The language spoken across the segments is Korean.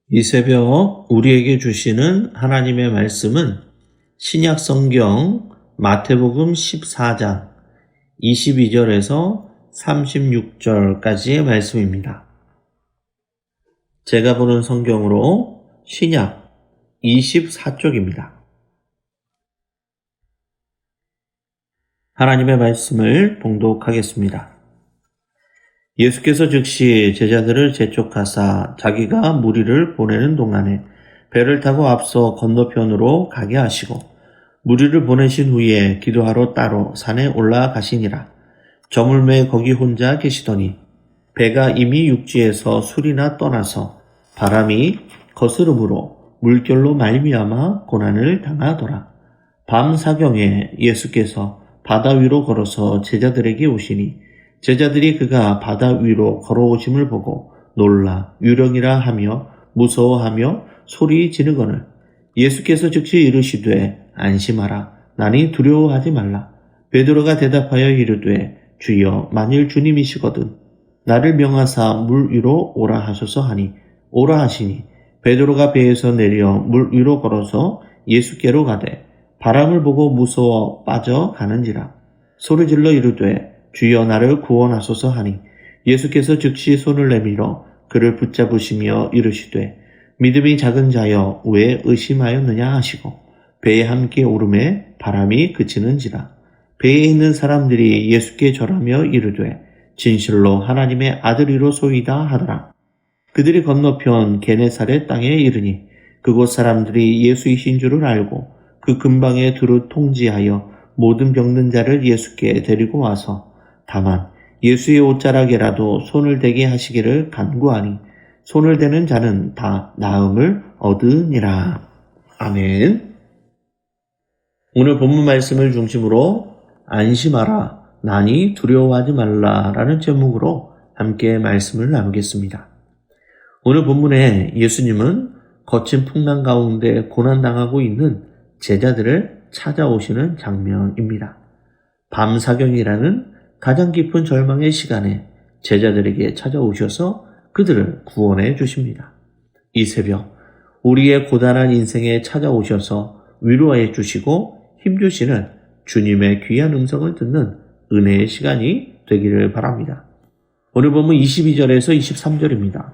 이 새벽 우리에게 주시는 하나님의 말씀은 신약 성경 마태복음 14장 22절에서 36절까지의 말씀입니다. 제가 보는 성경으로 신약 24쪽입니다. 하나님의 말씀을 봉독하겠습니다. 예수께서 즉시 제자들을 재촉하사 자기가 무리를 보내는 동안에 배를 타고 앞서 건너편으로 가게 하시고 무리를 보내신 후에 기도하러 따로 산에 올라가시니라. 저물매 거기 혼자 계시더니 배가 이미 육지에서 술이나 떠나서 바람이 거스름으로 물결로 말미암아 고난을 당하더라. 밤 사경에 예수께서 바다 위로 걸어서 제자들에게 오시니 제자들이 그가 바다 위로 걸어오심을 보고 놀라 유령이라 하며 무서워하며 소리 지르거늘 예수께서 즉시 이르시되 안심하라 나니 두려워하지 말라. 베드로가 대답하여 이르되 주여 만일 주님이시거든 나를 명하사 물 위로 오라 하소서 하니 오라 하시니 베드로가 배에서 내려 물 위로 걸어서 예수께로 가되 바람을 보고 무서워 빠져가는지라. 소리질러 이르되 주여 나를 구원하소서 하니 예수께서 즉시 손을 내밀어 그를 붙잡으시며 이르시되 믿음이 작은 자여 왜 의심하였느냐 하시고 배에 함께 오르매 바람이 그치는지라. 배에 있는 사람들이 예수께 절하며 이르되 진실로 하나님의 아들이로소이다 하더라. 그들이 건너편 게네사렛 땅에 이르니 그곳 사람들이 예수이신 줄을 알고 그 근방에 두루 통지하여 모든 병든 자를 예수께 데리고 와서 다만 예수의 옷자락에라도 손을 대게 하시기를 간구하니 손을 대는 자는 다 나음을 얻으니라. 아멘. 오늘 본문 말씀을 중심으로 안심하라, 나니 두려워하지 말라라는 제목으로 함께 말씀을 나누겠습니다. 오늘 본문에 예수님은 거친 풍랑 가운데 고난당하고 있는 제자들을 찾아오시는 장면입니다. 밤사경이라는 가장 깊은 절망의 시간에 제자들에게 찾아오셔서 그들을 구원해 주십니다. 이 새벽 우리의 고단한 인생에 찾아오셔서 위로해 주시고 힘주시는 주님의 귀한 음성을 듣는 은혜의 시간이 되기를 바랍니다. 오늘 본문 22절에서 23절입니다.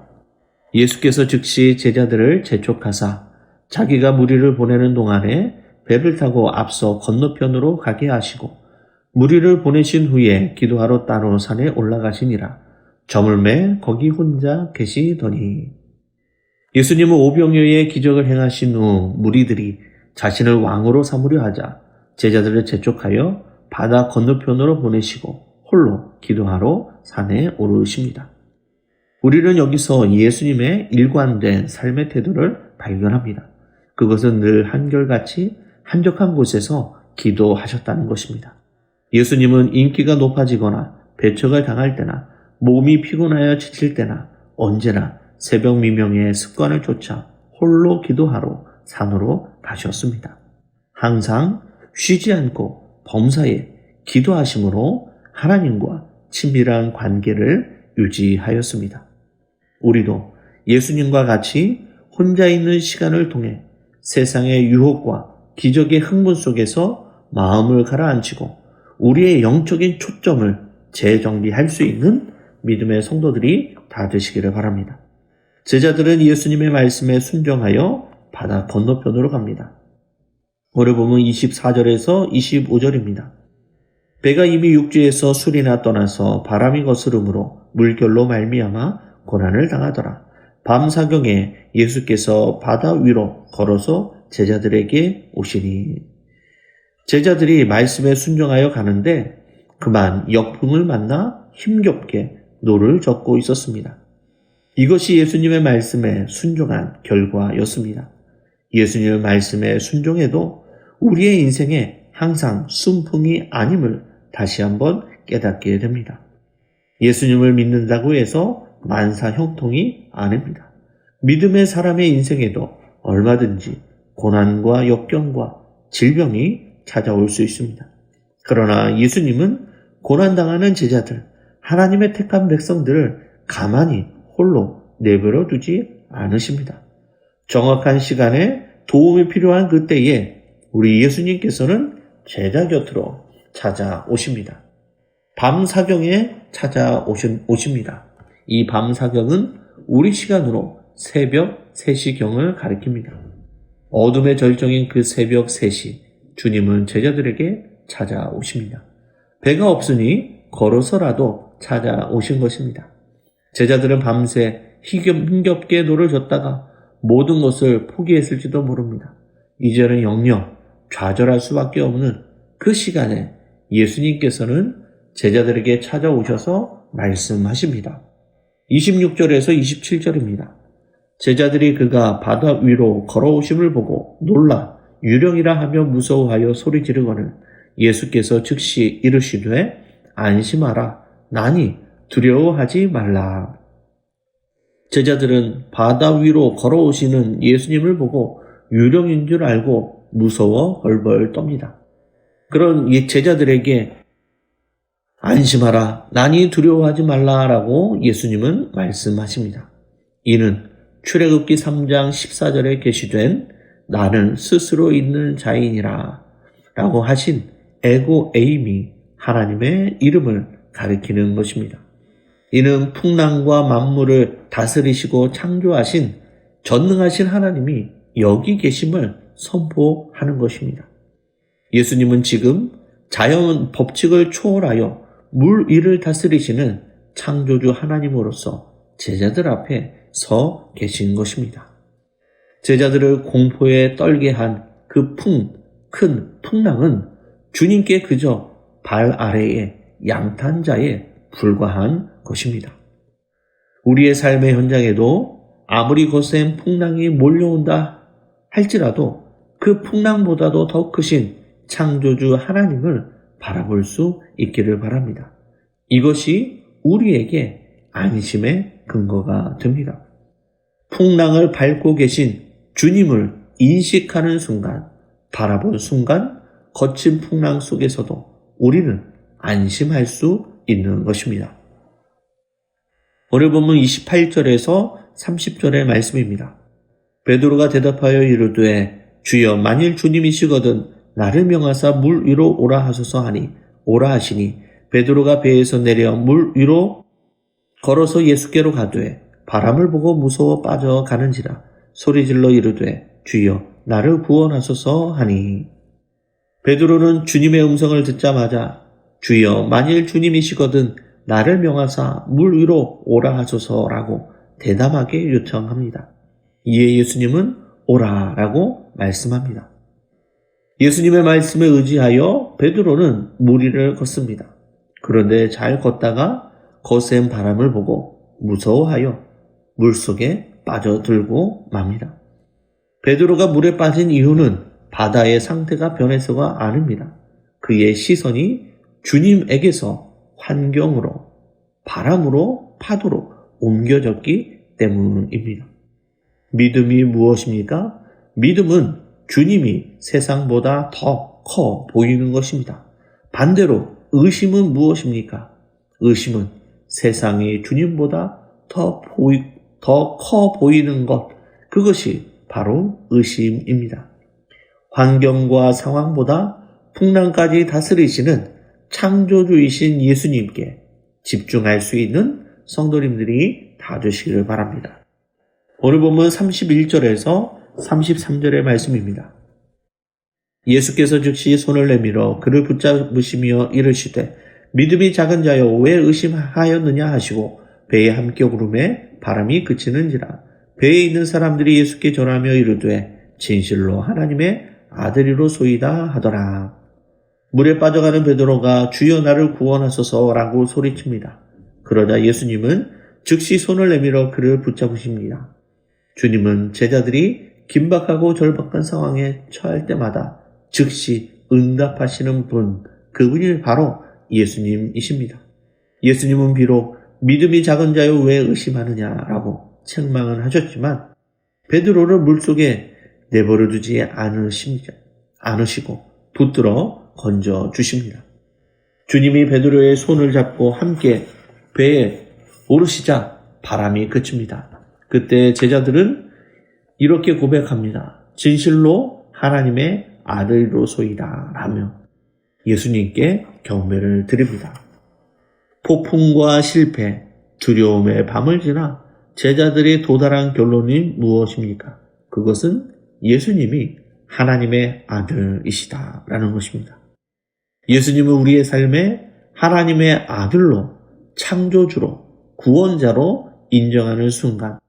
예수께서 즉시 제자들을 재촉하사 자기가 무리를 보내는 동안에 배를 타고 앞서 건너편으로 가게 하시고 무리를 보내신 후에 기도하러 따로 산에 올라가시니라. 저물매 거기 혼자 계시더니 예수님은 오병이어의 기적을 행하신 후 무리들이 자신을 왕으로 삼으려 하자 제자들을 재촉하여 바다 건너편으로 보내시고 홀로 기도하러 산에 오르십니다. 우리는 여기서 예수님의 일관된 삶의 태도를 발견합니다. 그것은 늘 한결같이 한적한 곳에서 기도하셨다는 것입니다. 예수님은 인기가 높아지거나 배척을 당할 때나 몸이 피곤하여 지칠 때나 언제나 새벽 미명의 습관을 쫓아 홀로 기도하러 산으로 가셨습니다. 항상 쉬지 않고 범사에 기도하심으로 하나님과 친밀한 관계를 유지하였습니다. 우리도 예수님과 같이 혼자 있는 시간을 통해 세상의 유혹과 기적의 흥분 속에서 마음을 가라앉히고 우리의 영적인 초점을 재정비할 수 있는 믿음의 성도들이 다 되시기를 바랍니다. 제자들은 예수님의 말씀에 순종하여 바다 건너편으로 갑니다. 오늘 보면 24절에서 25절입니다. 배가 이미 육지에서 술이나 떠나서 바람이 거스름으로 물결로 말미암아 고난을 당하더라. 밤 사경에 예수께서 바다 위로 걸어서 제자들에게 오시니 제자들이 말씀에 순종하여 가는데 그만 역풍을 만나 힘겹게 노를 젓고 있었습니다. 이것이 예수님의 말씀에 순종한 결과였습니다. 예수님의 말씀에 순종해도 우리의 인생에 항상 순풍이 아님을 다시 한번 깨닫게 됩니다. 예수님을 믿는다고 해서 만사 형통이 아닙니다. 믿음의 사람의 인생에도 얼마든지 고난과 역경과 질병이 찾아올 수 있습니다. 그러나 예수님은 고난당하는 제자들, 하나님의 택한 백성들을 가만히 홀로 내버려 두지 않으십니다. 정확한 시간에 도움이 필요한 그때에 우리 예수님께서는 제자 곁으로 찾아오십니다. 밤 사경에 찾아오십니다. 이 밤 사경은 우리 시간으로 새벽 3시경을 가리킵니다. 어둠의 절정인 그 새벽 3시, 주님은 제자들에게 찾아오십니다. 배가 없으니 걸어서라도 찾아오신 것입니다. 제자들은 밤새 힘겹게 노를 젓다가 모든 것을 포기했을지도 모릅니다. 이제는 영영 좌절할 수밖에 없는 그 시간에 예수님께서는 제자들에게 찾아오셔서 말씀하십니다. 26절에서 27절입니다. 제자들이 그가 바다 위로 걸어오심을 보고 놀라 유령이라 하며 무서워하여 소리 지르거늘 예수께서 즉시 이르시되 안심하라 나니 두려워하지 말라. 제자들은 바다 위로 걸어오시는 예수님을 보고 유령인 줄 알고 무서워 벌벌 떱니다. 그런 제자들에게 안심하라 나니 두려워하지 말라라고 예수님은 말씀하십니다. 이는 출애굽기 3장 14절에 게시된 나는 스스로 있는 자이니라 라고 하신 에고 에이미 하나님의 이름을 가리키는 것입니다. 이는 풍랑과 만물을 다스리시고 창조하신 전능하신 하나님이 여기 계심을 선포하는 것입니다. 예수님은 지금 자연 법칙을 초월하여 물 위를 다스리시는 창조주 하나님으로서 제자들 앞에 서 계신 것입니다. 제자들을 공포에 떨게 한 그 큰 풍랑은 주님께 그저 발 아래의 양탄자에 불과한 것입니다. 우리의 삶의 현장에도 아무리 거센 풍랑이 몰려온다 할지라도 그 풍랑보다도 더 크신 창조주 하나님을 바라볼 수 있기를 바랍니다. 이것이 우리에게 안심의 근거가 됩니다. 풍랑을 밟고 계신 주님을 인식하는 순간, 바라본 순간 거친 풍랑 속에서도 우리는 안심할 수 있는 것입니다. 오늘 본문 28절에서 30절의 말씀입니다. 베드로가 대답하여 이르되 주여 만일 주님이시거든 나를 명하사 물 위로 오라 하소서 하니 오라 하시니 베드로가 배에서 내려 물 위로 걸어서 예수께로 가되 바람을 보고 무서워 빠져가는지라 소리질러 이르되 주여 나를 구원하소서 하니 베드로는 주님의 음성을 듣자마자 주여 만일 주님이시거든 나를 명하사 물 위로 오라 하소서라고 대담하게 요청합니다. 이에 예수님은 오라라고 말씀합니다. 예수님의 말씀에 의지하여 베드로는 물 위를 걷습니다. 그런데 잘 걷다가 거센 바람을 보고 무서워하여 물속에 빠져들고 맙니다. 베드로가 물에 빠진 이유는 바다의 상태가 변해서가 아닙니다. 그의 시선이 주님에게서 환경으로, 바람으로, 파도로 옮겨졌기 때문입니다. 믿음이 무엇입니까? 믿음은 주님이 세상보다 더 커 보이는 것입니다. 반대로 의심은 무엇입니까? 의심은 세상이 주님보다 더 커 보이는 것, 그것이 바로 의심입니다. 환경과 상황보다 풍랑까지 다스리시는 창조주이신 예수님께 집중할 수 있는 성도님들이 다 되시기를 바랍니다. 오늘 본문 31절에서 33절의 말씀입니다. 예수께서 즉시 손을 내밀어 그를 붙잡으시며 이르시되 믿음이 작은 자여 왜 의심하였느냐 하시고 배에 함께 오르매 바람이 그치는지라 배에 있는 사람들이 예수께 절하며 이르되 진실로 하나님의 아들이로소이다 하더라. 물에 빠져가는 베드로가 주여 나를 구원하소서라고 소리칩니다. 그러자 예수님은 즉시 손을 내밀어 그를 붙잡으십니다. 주님은 제자들이 긴박하고 절박한 상황에 처할 때마다 즉시 응답하시는 분, 그분이 바로 예수님이십니다. 예수님은 비록 믿음이 작은 자여 왜 의심하느냐라고 책망은 하셨지만 베드로를 물속에 내버려 두지 않으시고 붙들어 건져 주십니다. 주님이 베드로의 손을 잡고 함께 배에 오르시자 바람이 그칩니다. 그때 제자들은 이렇게 고백합니다. 진실로 하나님의 아들로소이다 라며 예수님께 경배를 드립니다. 폭풍과 실패, 두려움의 밤을 지나 제자들이 도달한 결론이 무엇입니까? 그것은 예수님이 하나님의 아들이시다라는 것입니다. 예수님은 우리의 삶에 하나님의 아들로, 창조주로, 구원자로 인정하는 순간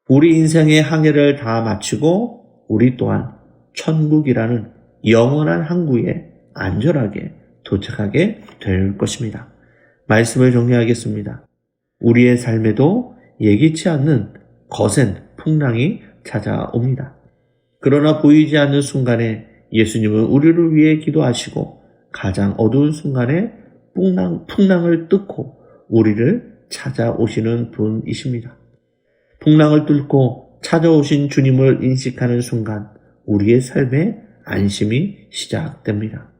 우리 인생의 항해를 다 마치고 우리 또한 천국이라는 영원한 항구에 안전하게 도착하게 될 것입니다. 말씀을 정리하겠습니다. 우리의 삶에도 예기치 않는 거센 풍랑이 찾아옵니다. 그러나 보이지 않는 순간에 예수님은 우리를 위해 기도하시고 가장 어두운 순간에 풍랑을 뚫고 우리를 찾아오시는 분이십니다. 풍랑을 뚫고 찾아오신 주님을 인식하는 순간 우리의 삶에 안심이 시작됩니다.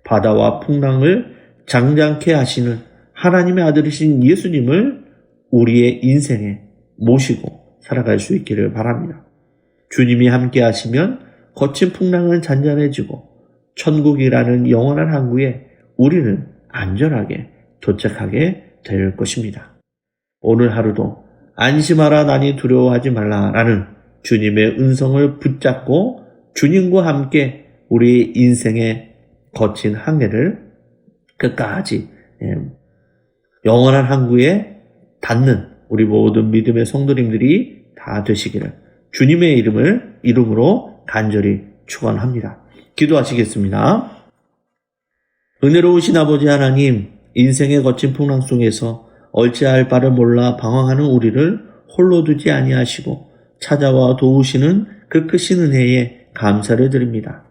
바다와 풍랑을 장장케 하시는 하나님의 아들이신 예수님을 우리의 인생에 모시고 살아갈 수 있기를 바랍니다. 주님이 함께 하시면 거친 풍랑은 잔잔해지고 천국이라는 영원한 항구에 우리는 안전하게 도착하게 될 것입니다. 오늘 하루도 안심하라 나니 두려워하지 말라라는 주님의 음성을 붙잡고 주님과 함께 우리 인생의 거친 항해를 끝까지 영원한 항구에 닿는 우리 모든 믿음의 성도님들이 다 되시기를 주님의 이름으로 간절히 축원합니다. 기도하시겠습니다. 은혜로우신 아버지 하나님, 인생의 거친 풍랑 속에서 어찌할 바를 몰라 방황하는 우리를 홀로 두지 아니하시고 찾아와 도우시는 그 크신 은혜에 감사를 드립니다.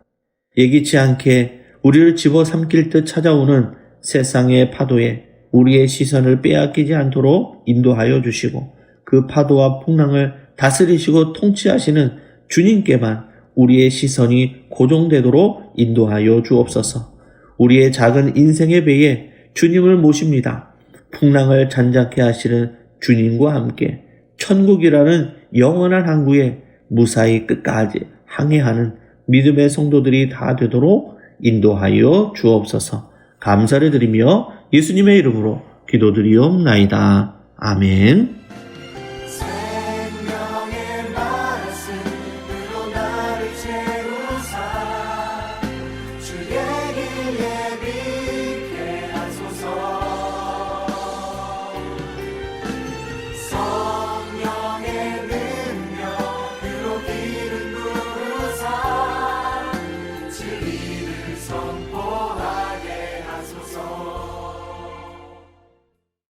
예기치 않게 우리를 집어삼킬 듯 찾아오는 세상의 파도에 우리의 시선을 빼앗기지 않도록 인도하여 주시고 그 파도와 풍랑을 다스리시고 통치하시는 주님께만 우리의 시선이 고정되도록 인도하여 주옵소서. 우리의 작은 인생의 배에 주님을 모십니다. 풍랑을 잔잔케 하시는 주님과 함께 천국이라는 영원한 항구에 무사히 끝까지 항해하는 믿음의 성도들이 다 되도록 인도하여 주옵소서. 감사를 드리며 예수님의 이름으로 기도드리옵나이다. 아멘.